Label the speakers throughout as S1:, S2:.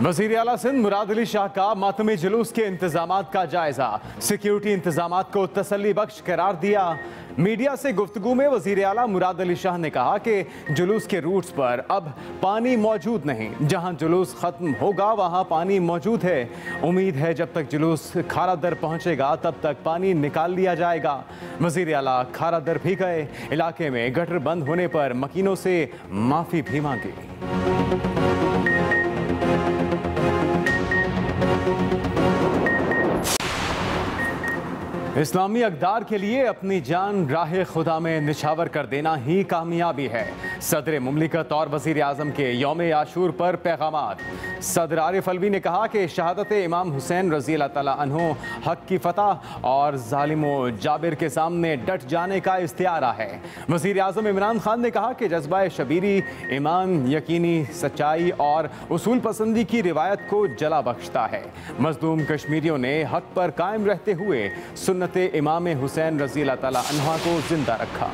S1: वज़ीर आला सिंध मुराद अली शाह का मातमी जुलूस के इंतजामात का जायजा। सिक्योरिटी इंतजामात को तसल्ली बख्श करार दिया। मीडिया से गुफ्तगू में वज़ीर आला मुराद अली शाह ने कहा कि जुलूस के रूट्स पर अब पानी मौजूद नहीं, जहां जुलूस खत्म होगा वहां पानी मौजूद है। उम्मीद है जब तक जुलूस खारा दर पहुंचेगा तब तक पानी निकाल लिया जाएगा। वज़ीर आला खारा दर भी गए, इलाके में गटर बंद होने पर मकीनों से माफी भी मांगी। इस्लामी अक़दार के लिए अपनी जान राह खुदा में निछावर कर देना ही कामयाबी है। सदर मुमलिकत और वज़ीर आज़म के यौम आशूर पर पैगामात। सदर आरिफ अलवी ने कहा कि शहादत इमाम हुसैन रज़ी अल्लाह तआला अन्हु हक की फतह और ज़ालिमो जाबिर के सामने डट जाने का इस्तिआरा है। वज़ीर आज़म इमरान खान ने कहा कि जज्बा शबीरी ईमान, यकीनी सच्चाई और उसूल पसंदी की रिवायत को जला बख्शता है। मज़लूम कश्मीरियों ने हक पर कायम रहते हुए सुन्नत इमाम हुसैन रज़ी अल्लाह तआला अन्हा को जिंदा रखा।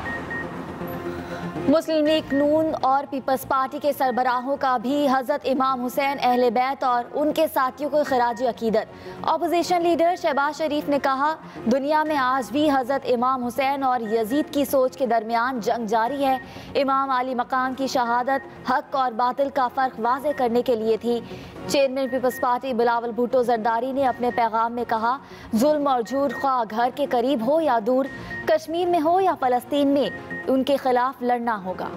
S2: मुस्लिम लीग नून और पीपल्स पार्टी के सरबराहों का भी हज़रत इमाम हुसैन, अहले बैत और उनके साथियों को खिराज अकीदत। अपोजिशन लीडर शहबाज शरीफ ने कहा, दुनिया में आज भी हज़रत इमाम हुसैन और यजीद की सोच के दरमियान जंग जारी है। इमाम आली मकाम की शहादत हक और बातिल का फ़र्क वाज़े करने के लिए थी। Chairman Peoples Party Bilawal Bhutto Zardari ने अपने पैगाम में कहा, जुल्म और झूठ ख्वाह घर के करीब हो या दूर, कश्मीर में हो या फ़लस्तीन में, उनके खिलाफ लड़ना होगा।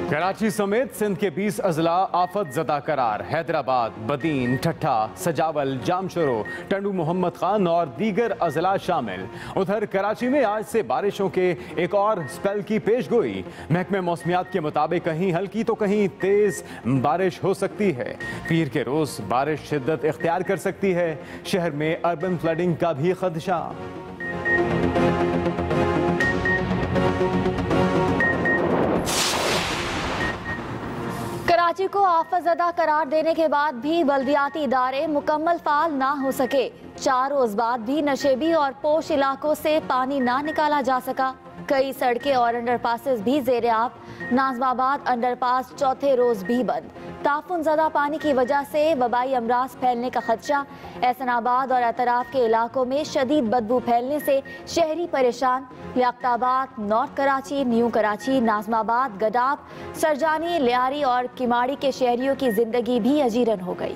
S1: कराची समेत सिंध के 20 अजला आफत ज़दा करार। हैदराबाद, बदीन, ठट्ठा, सजावल, जामशरो, टंडू मोहम्मद खान और दीगर अजला शामिल। उधर कराची में आज से बारिशों के एक और स्पेल की पेशगोई। महकमे मौसमियात के मुताबिक कहीं हल्की तो कहीं तेज बारिश हो सकती है। पीर के रोज बारिश शिद्दत इख्तियार कर सकती है। शहर में अर्बन फ्लडिंग का भी खदशा।
S2: कराची को आफतज़दा करार देने के बाद भी बल्दियाती इदारे मुकम्मल फाल ना हो सके। 4 रोज बाद भी नशेबी और पोश इलाकों से पानी ना निकाला जा सका। कई सड़कें और अंडरपासेस भी ज़ेरे आब। नाज़माबाद अंडरपास चौथे रोज भी बंद। ताफुन ज़दा पानी की वजह से वबाई अमराज फैलने का खदशा। एहसनाबाद और अतराफ के इलाकों में शदीद बदबू फैलने से शहरी परेशान। याकताबाद, नॉर्थ कराची, न्यू कराची, नाज़माबाद, गडाब, सरजानी, लियारी और किमाड़ी के शहरियों की जिंदगी भी अजीरन हो गई।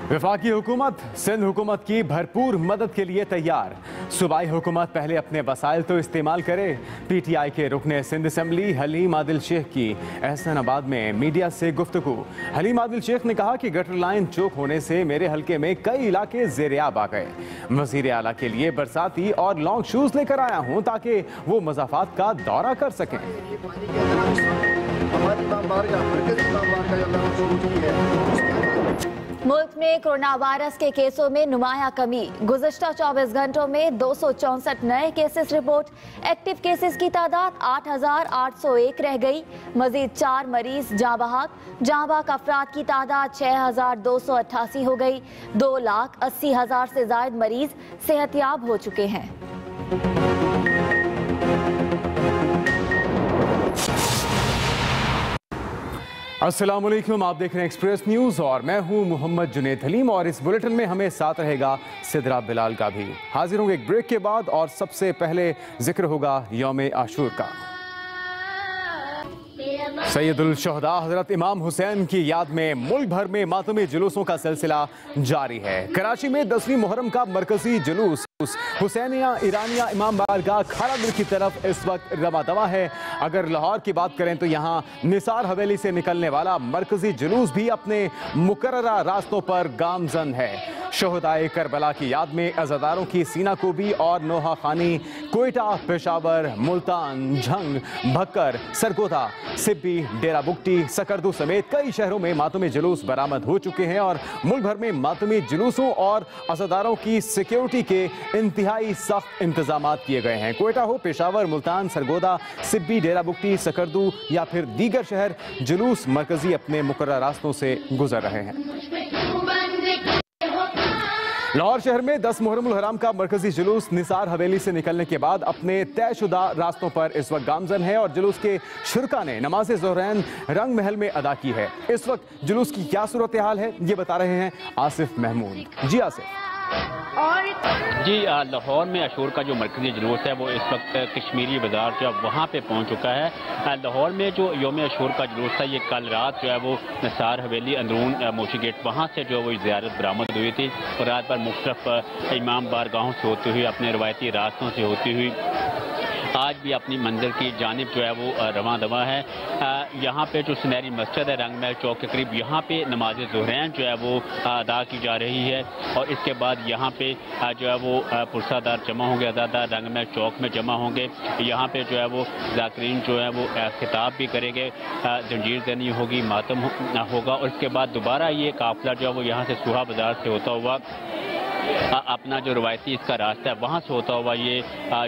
S1: वफाकी हुकूमत सिंध हुकूमत की भरपूर मदद के लिए तैयार। सूबाई हुकूमत पहले अपने वसाइल तो इस्तेमाल करे। PTI के रुकने सिंध असम्बली हलीम आदिल शेख की एहसनाबाद में मीडिया से गुफ्तगू। हलीम आदिल शेख ने कहा कि गटर लाइन चौक होने से मेरे हल्के में कई इलाके ज़ेर-ए-आब आ गए। वज़ीर आला के लिए बरसाती और लॉन्ग शूज लेकर आया हूँ ताकि वो मज़ाफ़ात का दौरा कर सकें।
S2: मुल्क में कोरोना वायरस के केसों में नुमाया कमी। गुज़श्ता 24 घंटों में 264 नए केसेस रिपोर्ट। एक्टिव केसेस की तादाद 8,801 रह गई। मजीद 4 मरीज जाँ बहक अफराद की तादाद 6,288 हो गई। 2,80,000 से ज़ायद मरीज सेहतयाब हो चुके हैं।
S1: अस्सलाम वालेकुम, आप देख रहे हैं एक्सप्रेस न्यूज़ और मैं हूं मोहम्मद जुनेद हलीम और इस बुलेटिन में हमें साथ रहेगा सिद्रा बिलाल का भी। हाजिर होंगे एक ब्रेक के बाद और सबसे पहले जिक्र होगा यौम आशूर का। सैयदुल शुहदा हजरत इमाम हुसैन की याद में मुल्क भर में मातमी जुलूसों का सिलसिला जारी है। कराची में 10वीं मुहर्रम का मरकजी जुलूस हुसैनिया ईरानिया इमाम बारगाह खारा दिल की तरफ इस वक्त रवा दवा है। अगर लाहौर की बात करें तो यहाँ निसार हवेली से निकलने वाला मरकजी जुलूस भी अपने मुकर्ररा रास्तों पर गामजन है। शोहदाए करबला की याद में अज़ादारों की सीना कोबी और नोहा खानी, कोयटा, पेशावर, मुल्तान, झंग, भक्कर, सरगोदा, सिब्बी, डेरा बुगटी, सकरदू समेत कई शहरों में मातमी जुलूस बरामद हो चुके हैं और मुल्क भर में मातमी जुलूसों और अज़ादारों की सिक्योरिटी के इंतहाई सख्त इंतजामात किए गए हैं। कोयटा हो, पेशावर, मुल्तान, सरगोदा, सिब्बी, डेरा बुगटी, सकरदू या फिर दीगर शहर, जुलूस मरकजी अपने मुकर्रर रास्तों से गुजर रहे हैं। लाहौर शहर में 10 मुहर्रम उल हराम का मरकजी जुलूस निसार हवेली से निकलने के बाद अपने तयशुदा रास्तों पर इस वक्त गामजन है और जुलूस के शुरका ने नमाज ज़ोहरैन रंग महल में अदा की है। इस वक्त जुलूस की क्या सूरत हाल है ये बता रहे हैं आसिफ महमूद। जी आसिफ।
S3: जी, लाहौर में अशूर का जो मरकजी जुलूस है वो इस वक्त कश्मीरी बाजार जो है वहाँ पे पहुँच चुका है। लाहौर में जो योम अशूर का जुलूस था ये कल रात जो है वो निसार हवेली अंदरून मोशी गेट वहाँ से जो है वो ज़ियारत बरामद हुई थी और रात भर मुख्तलिफ इमाम बारगाहों से होती हुई अपने रवायती रास्तों से होती हुई आज भी अपनी मंजिल की जानिब जो है वो रवां दवा है। यहाँ पे जो सुनहरी मस्जिद है रंग महल चौक के करीब यहाँ पे नमाज ज़ोहरैन जो है वो अदा की जा रही है और इसके बाद यहाँ पे जो है वो पुरसादार जमा होंगे, अदादार रंग महल चौक में जमा होंगे। यहाँ पे जो है वो ज़ाकिरीन जो है वो खिताब भी करेंगे, जंजीर ज़नी होगी, मातम होगा और इसके बाद दोबारा ये काफिला जो है वो यहाँ से सुहा बाज़ार से होता हुआ अपना जो रवायती इसका रास्ता है वहाँ से होता हुआ ये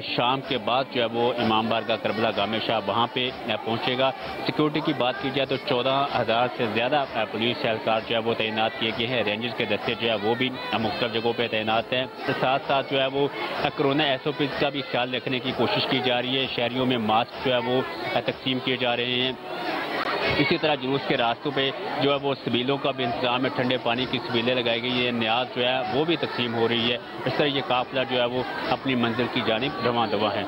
S3: शाम के बाद जो है वो इमाम बारगाह करबला गामे शाह वहाँ पे पहुँचेगा। सिक्योरिटी की बात की जाए तो 14,000 से ज़्यादा पुलिस एहलकार जो है वो तैनात किए गए हैं। रेंजर्स के दस्ते जो है वो भी मुख्तलिफ जगहों पे तैनात हैं। साथ साथ जो है वो कोरोना SOPs का भी ख्याल रखने की कोशिश की जा रही है। शहरियों में मास्क जो है वो तकसीम किए जा रहे हैं। इसी तरह जुलूस के रास्तों पे जो है वो सबीलों का भी इंतजाम है, ठंडे पानी की सबीलें लगाई गई है, न्याज जो है वो भी तकसीम हो रही है। इस तरह ये काफिला जो है वो अपनी मंजिल की जानिब रवां दवा है।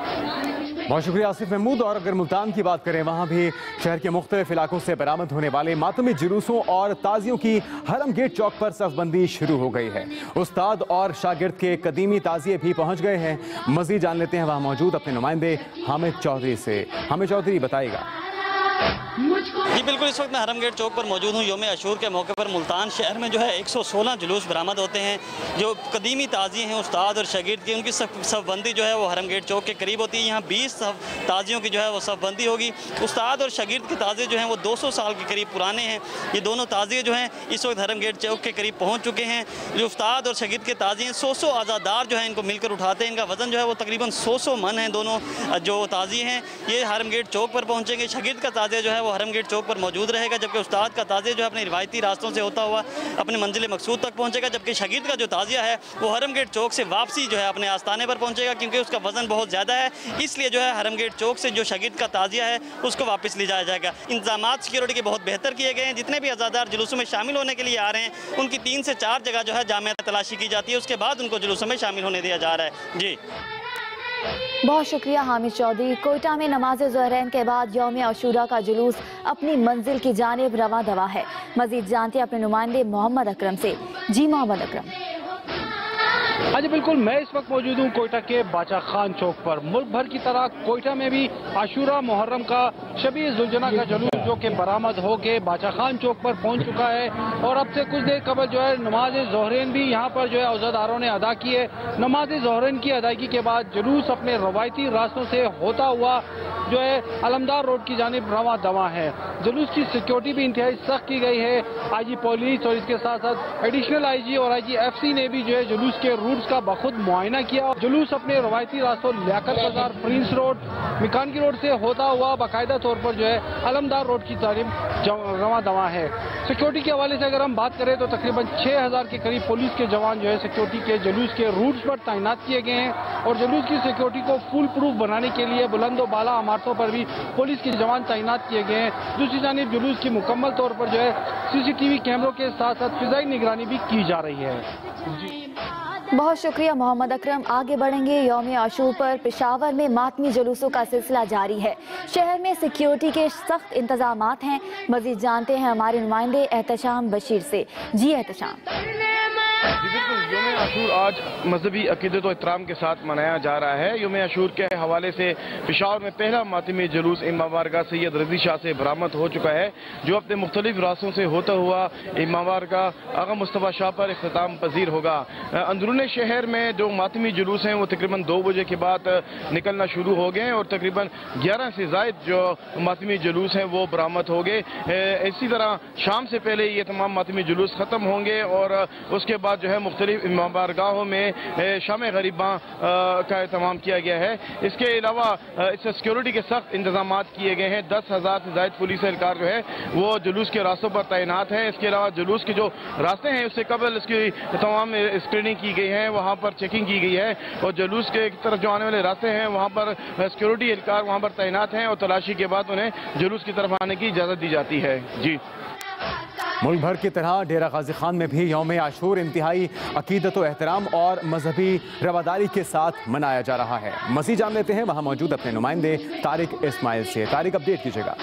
S1: बहुत शुक्रिया आसिफ महमूद। और अगर मुल्तान की बात करें वहाँ भी शहर के मुख्तलिफ इलाकों से बरामद होने वाले मातमी जुलूसों और ताजियों की हरम गेट चौक पर सफबंदी शुरू हो गई है। उस्ताद और शागिर्द के कदीमी ताजिए भी पहुँच गए हैं। मजीद जान लेते हैं वहाँ मौजूद अपने नुमाइंदे हामिद चौधरी से। हामिद चौधरी बताइएगा।
S4: जी बिल्कुल, इस वक्त मैं हरम गेट चौक पर मौजूद हूँ। योम अशूर के मौके पर मुल्तान शहर में जो है 116 जुलूस बरामद होते हैं। जो कदीमी ताज़िए हैं उस्ताद और शागिर्द की, उनकी सफबंदी जो है वो हरम गेट चौक के करीब होती है। यहाँ 20 ताज़ियों की जो है वो सफबंदी होगी। उस्ताद और शागिर्द के ताज़िए जो हैं वो 200 साल के करीब पुराने हैं। ये दोनों ताज़िए जो हैं इस वक्त हरम गेट चौक के करीब पहुँच चुके हैं। जो उस्ताद और शागिर्द के ताज़िए 100 आज़ादार जो है इनको मिलकर उठाते हैं। इनका वज़न जो है वो तकरीबन 100 मन है। दोनों जो ताज़िए हैं ये हरम गेट चौक पर पहुँचेंगे। शागिर्द का ताज़िया जो है वो हरम गेट चौक पर मौजूद रहेगा, जबकि उस्ताद का ताज़िया जो है अपने रिवायती रास्तों से होता हुआ अपने मंजिल मकसूद तक पहुंचेगा। जबकि शागिर्द का जो ताज़िया है वो हरम गेट चौक से वापसी जो है अपने आस्थाने पर पहुंचेगा, क्योंकि उसका वजन बहुत ज़्यादा है। इसलिए जो है हरम गेट चौक से जो शागिर्द का ताज़िया है उसको वापस ले जाया जाएगा। इंतजाम सिक्योरिटी के बहुत बेहतर किए गए हैं। जितने भी आज़ादार जुलूसों में शामिल होने के लिए आ रहे हैं उनकी 3 से 4 जगह जो है जामिया तलाशी की जाती है, उसके बाद उनको जुलूसों में शामिल होने दिया जा रहा है। जी
S2: बहुत शुक्रिया हामिद चौधरी। कोयटा में नमाज ज़ोहरैन के बाद यौम अशूरा का जुलूस अपनी मंजिल की जानिब रवां दवा है। मजीद जानते अपने नुमाइंदे मोहम्मद अकरम से। जी मोहम्मद अकरम।
S5: हाँ जी बिल्कुल, मैं इस वक्त मौजूद हूँ कोयटा के बाचा खान चौक पर। मुल्क भर की तरह कोयटा में भी आशूरा मुहर्रम का शबी जुलजना का जुलूस जो कि बरामद हो के बाचा खान चौक पर पहुँच चुका है और अब से कुछ देर कबल जो है नमाज ज़ोहरैन भी यहाँ पर जो है औज़ादारों ने अदा की है। नमाज ज़ोहरैन की अदायगी के बाद जुलूस अपने रवायती रास्तों से होता हुआ जो है अलमदार रोड की जानिब रवां दवा है। जुलूस की सिक्योरिटी भी इंतहाई सख्त की गई है। IG पुलिस और इसके साथ साथ एडिशनल IG और IG FC ने भी जो है जुलूस के रूट्स का बखुद मुआयना किया। जुलूस अपने रवायती रास्तों लियाकत बाजार, प्रिंस रोड, मिकानगी रोड से होता हुआ बाकायदा तौर पर जो है अलमदार रोड की जानिब रवां दवा है। सिक्योरिटी के हवाले से अगर हम बात करें तो तकरीबन 6,000 के करीब पुलिस के जवान जो है सिक्योरिटी के जुलूस के रूट्स पर तैनात किए गए हैं और जुलूस की सिक्योरिटी को फुल प्रूफ बनाने के लिए बुलंदो बाला इमारतों पर भी पुलिस के जवान तैनात किए गए हैं। दूसरी जानिब जुलूस की मुकम्मल तौर पर जो है CCTV कैमरों के साथ साथ फिजाई निगरानी भी की जा रही है।
S2: बहुत शुक्रिया मोहम्मद अकरम। आगे बढ़ेंगे। यौम आशूर पर पेशावर में मातमी जुलूसों का सिलसिला जारी है। शहर में सिक्योरिटी के सख्त इंतजामात हैं। मजीद जानते हैं हमारे नुमाइंदे एहतशाम बशीर से। जी एहतशाम।
S6: जी बिल्कुल, यौम आशूर आज मजहबी अकीदत और एहतराम के साथ मनाया जा रहा है। यौम आशूर के हवाले से पेशावर में पहला मातमी जुलूस इमाम बारगाह सैयद रजी शाह से बरामद हो चुका है, जो अपने मुख्तलिफ रास्तों से होता हुआ इमाम बारगाह आगा मुस्तफ़ा शाह पर इख्तिताम पजीर होगा। अंदरून शहर में जो मातमी जुलूस हैं वो तकरीबन 2 बजे के बाद निकलना शुरू हो गए और तकरीबन 11 से ज़ायद जो मातमी जुलूस हैं वो बरामद हो गए। इसी तरह शाम से पहले ये तमाम मातमी जुलूस ख़त्म होंगे और उसके बाद जो है है मुख्तलिफ इमामबारगाहों में शाम गरीबा का एहतमाम किया गया है। इसके अलावा इससे सिक्योरिटी के सख्त इंतजाम किए गए हैं। 10,000 से ज़ायद पुलिस एहलकार जो है वो जुलूस के रास्तों पर तैनात है। इसके अलावा जुलूस के जो रास्ते हैं उससे कबल इसकी तमाम स्क्रीनिंग की गई है, वहाँ पर चेकिंग की गई है और जुलूस के तरफ जो आने वाले रास्ते हैं वहाँ पर सिक्योरिटी एहलकार वहाँ पर तैनात हैं और तलाशी के बाद उन्हें जुलूस की तरफ आने की इजाज़त दी जाती है। जी,
S1: मुल्क भर की तरह डेरा गाजी खान में भी यौम आशूर इंतहाई अकीदत व एहतराम और मजहबी रवादारी के साथ मनाया जा रहा है। मज़ीद जान लेते हैं वहाँ मौजूद अपने नुमाइंदे तारिक इस्माइल से। तारिक, अपडेट कीजिएगा।